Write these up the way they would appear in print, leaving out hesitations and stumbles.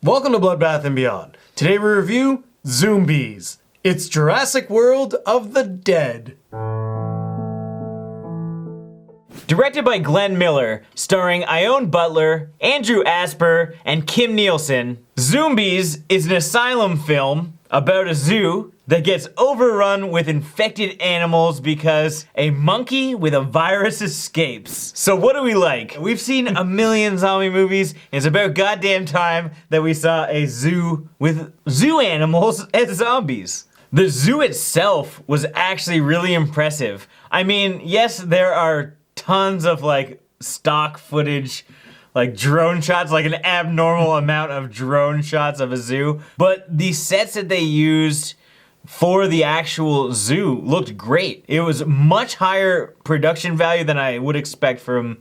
Welcome to Bloodbath and Beyond. Today we review Zoombies. It's Jurassic World of the Dead. Directed by Glenn Miller, starring Ione Butler, Andrew Asper, and Kim Nielsen, Zoombies is an asylum film about a zoo that gets overrun with infected animals because a monkey with a virus escapes. So what do we like? We've seen a million zombie movies. It's about goddamn time that we saw a zoo with zoo animals as zombies. The zoo itself was actually really impressive. I mean, yes, there are tons of like stock footage, like drone shots, like an abnormal amount of drone shots of a zoo. But the sets that they used for the actual zoo looked great. It was much higher production value than I would expect from,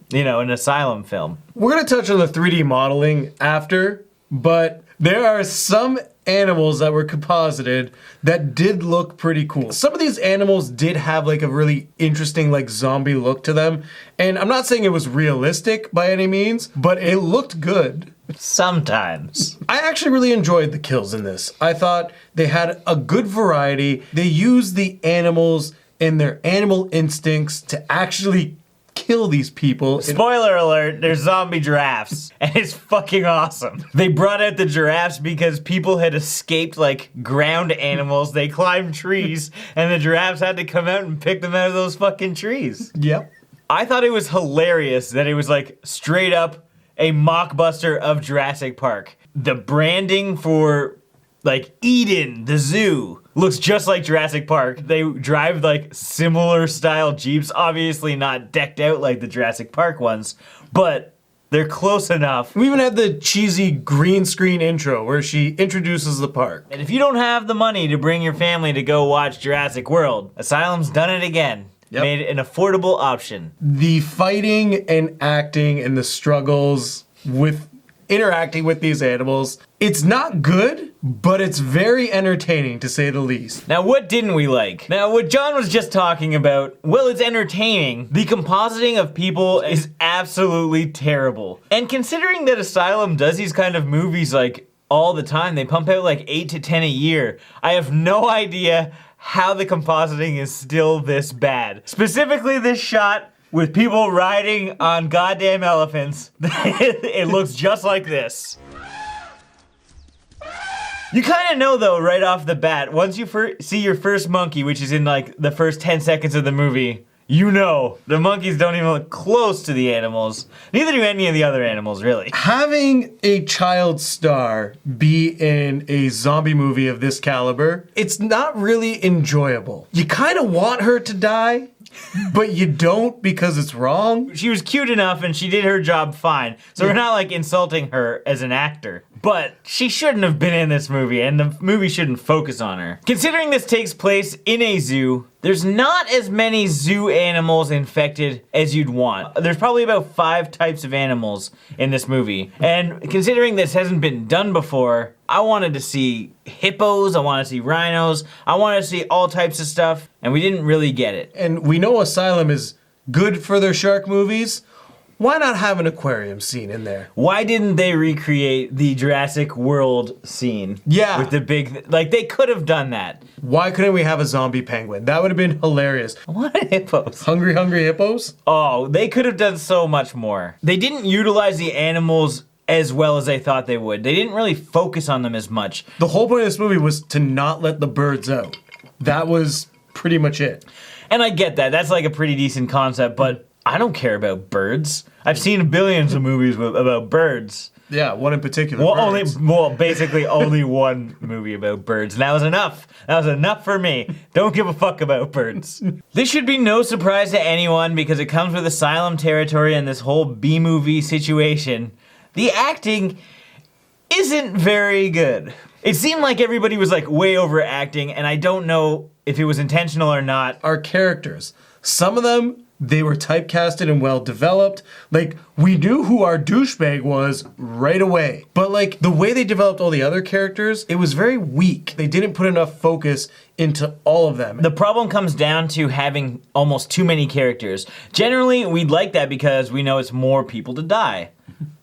you know, an asylum film. We're gonna touch on the 3D modeling after, but there are some animals that were composited that did look pretty cool. Some of these animals did have like a really interesting like zombie look to them. And I'm not saying it was realistic by any means, but it looked good. Sometimes. I actually really enjoyed the kills in this. I thought they had a good variety. They used the animals and their animal instincts to actually kill these people. Spoiler alert, there's zombie giraffes, and it's fucking awesome. They brought out the giraffes because people had escaped like ground animals. They climbed trees, and the giraffes had to come out and pick them out of those fucking trees. Yep. I thought it was hilarious that it was like straight up a mockbuster of Jurassic Park. The branding for like Eden, the zoo, looks just like Jurassic Park. They drive like similar style Jeeps, obviously not decked out like the Jurassic Park ones, but they're close enough. We even had the cheesy green screen intro where she introduces the park. And if you don't have the money to bring your family to go watch Jurassic World, Asylum's done it again. Yep. Made it an affordable option. The fighting and acting and the struggles with interacting with these animals, it's not good, but it's very entertaining to say the least. Now what didn't we like? Now what John was just talking about, well, it's entertaining. The compositing of people is absolutely terrible. And considering that Asylum does these kind of movies like all the time, they pump out like 8 to 10 a year, I have no idea how the compositing is still this bad. Specifically this shot with people riding on goddamn elephants. It looks just like this. You kind of know though right off the bat, once you see your first monkey, which is in like the first 10 seconds of the movie, you know the monkeys don't even look close to the animals. Neither do any of the other animals, really. Having a child star be in a zombie movie of this caliber, it's not really enjoyable. You kind of want her to die, but you don't because it's wrong. She was cute enough and she did her job fine. So we're not like insulting her as an actor. But she shouldn't have been in this movie and the movie shouldn't focus on her. Considering this takes place in a zoo, there's not as many zoo animals infected as you'd want. There's probably about 5 types of animals in this movie. And considering this hasn't been done before, I wanted to see hippos, I wanted to see rhinos, I wanted to see all types of stuff, and we didn't really get it. And we know Asylum is good for their shark movies. Why not have an aquarium scene in there? Why didn't they recreate the Jurassic World scene? Yeah. With the big, like they could have done that. Why couldn't we have a zombie penguin? That would have been hilarious. I wanted hippos. Hungry, hungry hippos? Oh, they could have done so much more. They didn't utilize the animals as well as I thought they would. They didn't really focus on them as much. The whole point of this movie was to not let the birds out. That was pretty much it. And I get that. That's like a pretty decent concept, but I don't care about birds. I've seen billions of movies about birds. Yeah, one in particular. Well, basically only one movie about birds, and that was enough. That was enough for me. Don't give a fuck about birds. This should be no surprise to anyone because it comes with Asylum territory and this whole B-movie situation. The acting isn't very good. It seemed like everybody was like way overacting, and I don't know if it was intentional or not. Our characters, some of them, they were typecasted and well developed. Like, we knew who our douchebag was right away. But like, the way they developed all the other characters, it was very weak. They didn't put enough focus into all of them. The problem comes down to having almost too many characters. Generally, we'd like that because we know it's more people to die.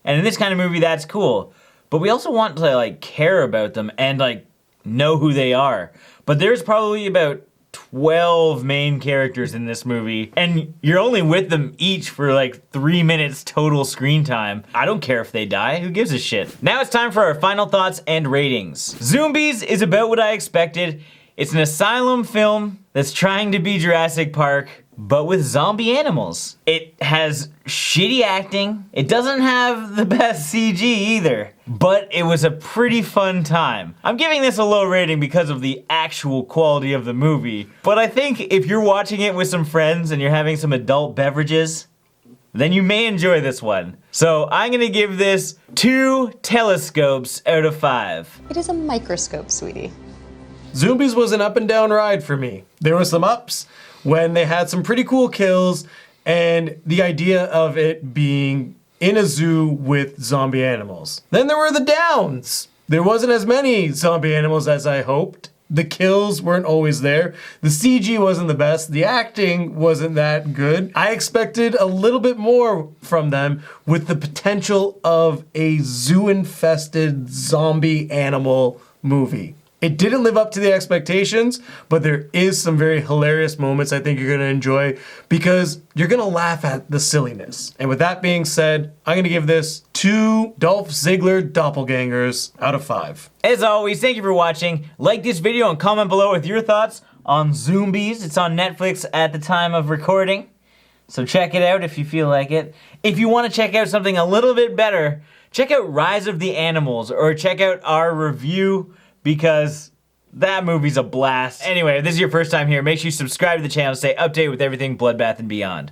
And in this kind of movie, that's cool. but we also want to like care about them and like know who they are. But there's probably about 12 main characters in this movie, and you're only with them each for like 3 minutes total screen time. I don't care if they die, who gives a shit? Now it's time for our final thoughts and ratings. Zoombies is about what I expected. It's an asylum film that's trying to be Jurassic Park, but with zombie animals. It has shitty acting. It doesn't have the best CG either, but it was a pretty fun time. I'm giving this a low rating because of the actual quality of the movie, but I think if you're watching it with some friends and you're having some adult beverages, then you may enjoy this one. So I'm gonna give this 2 telescopes out of 5. It is a microscope, sweetie. Zoombies was an up and down ride for me. There were some ups when they had some pretty cool kills, and the idea of it being in a zoo with zombie animals. Then there were the downs. There wasn't as many zombie animals as I hoped. The kills weren't always there. The CG wasn't the best. The acting wasn't that good. I expected a little bit more from them with the potential of a zoo-infested zombie animal movie. It didn't live up to the expectations, but there is some very hilarious moments I think you're gonna enjoy because you're gonna laugh at the silliness. And with that being said, I'm gonna give this 2 Dolph Ziggler doppelgangers out of 5. As always, thank you for watching. Like this video and comment below with your thoughts on Zoombies. It's on Netflix at the time of recording, so check it out if you feel like it. If you wanna check out something a little bit better, check out Rise of the Animals or check out our review, because that movie's a blast. Anyway, if this is your first time here, make sure you subscribe to the channel to stay updated with everything Bloodbath and beyond.